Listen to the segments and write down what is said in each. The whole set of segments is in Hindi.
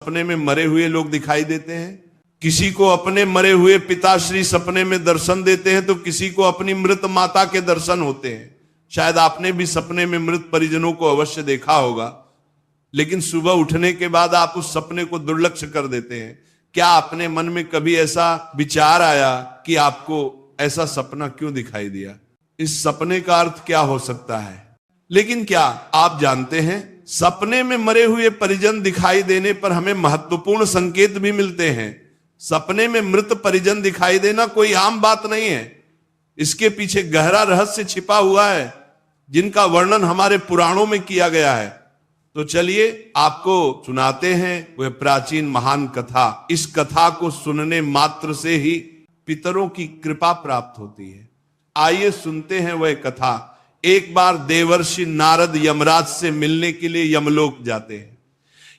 सपने में मरे हुए लोग दिखाई देते हैं, किसी को अपने मरे हुए पिताश्री सपने में दर्शन देते हैं, तो किसी को अपनी मृत माता के दर्शन होते हैं। शायद आपने भी सपने में मृत परिजनों को अवश्य देखा होगा, लेकिन सुबह उठने के बाद आप उस सपने को दुर्लक्ष्य कर देते हैं। क्या अपने मन में कभी ऐसा विचार आया कि आपको ऐसा सपना क्यों दिखाई दिया? इस सपने का अर्थ क्या हो सकता है? लेकिन क्या आप जानते हैं, सपने में मरे हुए परिजन दिखाई देने पर हमें महत्वपूर्ण संकेत भी मिलते हैं। सपने में मृत परिजन दिखाई देना कोई आम बात नहीं है, इसके पीछे गहरा रहस्य छिपा हुआ है, जिनका वर्णन हमारे पुराणों में किया गया है। तो चलिए आपको सुनाते हैं वह प्राचीन महान कथा। इस कथा को सुनने मात्र से ही पितरों की कृपा प्राप्त होती है। आइए सुनते हैं वह कथा। एक बार देवर्षि नारद यमराज से मिलने के लिए यमलोक जाते हैं।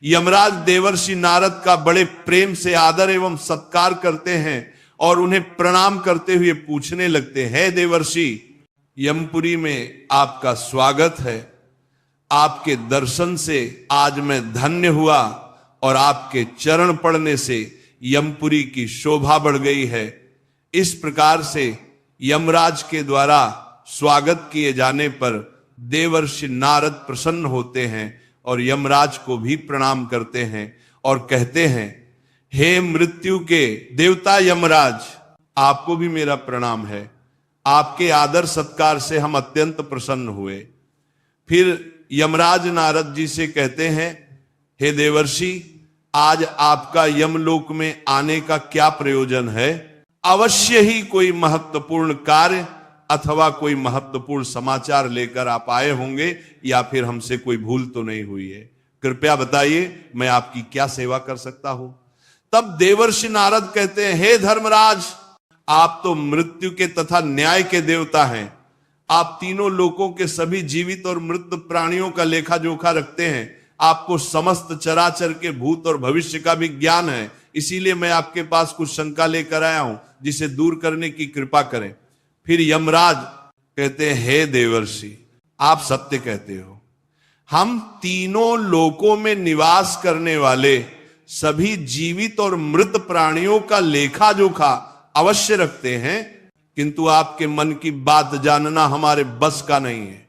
यमराज देवर्षि नारद का बड़े प्रेम से आदर एवं सत्कार करते हैं और उन्हें प्रणाम करते हुए पूछने लगते हैं, देवर्षि, यमपुरी में आपका स्वागत है। आपके दर्शन से आज मैं धन्य हुआ और आपके चरण पड़ने से यमपुरी की शोभा बढ़ गई है। इस प्रकार से यमराज के द्वारा स्वागत किए जाने पर देवर्षि नारद प्रसन्न होते हैं और यमराज को भी प्रणाम करते हैं और कहते हैं, हे मृत्यु के देवता यमराज, आपको भी मेरा प्रणाम है। आपके आदर सत्कार से हम अत्यंत प्रसन्न हुए। फिर यमराज नारद जी से कहते हैं, हे देवर्षि, आज आपका यमलोक में आने का क्या प्रयोजन है? अवश्य ही कोई महत्वपूर्ण कार्य अथवा कोई महत्वपूर्ण समाचार लेकर आप आए होंगे, या फिर हमसे कोई भूल तो नहीं हुई है। कृपया बताइए, मैं आपकी क्या सेवा कर सकता हूं? तब देवर्षि नारद कहते हैं, हे धर्मराज, आप तो मृत्यु के तथा न्याय के देवता हैं। आप तीनों लोकों के सभी जीवित और मृत प्राणियों का लेखा जोखा रखते हैं। आपको समस्त चराचर के भूत और भविष्य का भी ज्ञान है। इसीलिए मैं आपके पास कुछ शंका लेकर आया हूं, जिसे दूर करने की कृपा करें। फिर यमराज कहते हैं, हे देवर्षि, आप सत्य कहते हो। हम तीनों लोकों में निवास करने वाले सभी जीवित और मृत प्राणियों का लेखा जोखा अवश्य रखते हैं, किंतु आपके मन की बात जानना हमारे बस का नहीं है।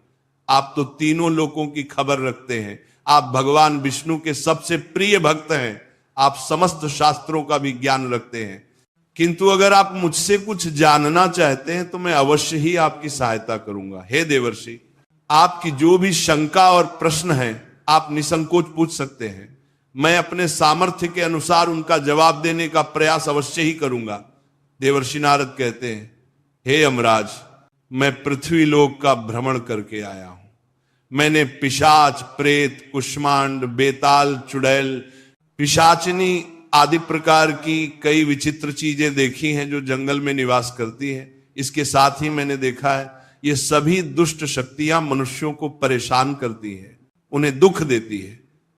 आप तो तीनों लोकों की खबर रखते हैं। आप भगवान विष्णु के सबसे प्रिय भक्त हैं। आप समस्त शास्त्रों का भी ज्ञान रखते हैं, किंतु अगर आप मुझसे कुछ जानना चाहते हैं तो मैं अवश्य ही आपकी सहायता करूंगा। हे देवर्षि, आपकी जो भी शंका और प्रश्न है आप निसंकोच पूछ सकते हैं। मैं अपने सामर्थ्य के अनुसार उनका जवाब देने का प्रयास अवश्य ही करूंगा। देवर्षि नारद कहते हैं, हे यमराज, मैं पृथ्वी लोक का भ्रमण करके आया हूं। मैंने पिशाच, प्रेत, कुष्मांड, बेताल, चुड़ैल, पिशाचिनी आदि प्रकार की कई विचित्र चीजें देखी हैं जो जंगल में निवास करती हैं। इसके साथ ही मैंने देखा है, ये सभी दुष्ट शक्तियां मनुष्यों को परेशान करती हैं, उन्हें दुख देती है।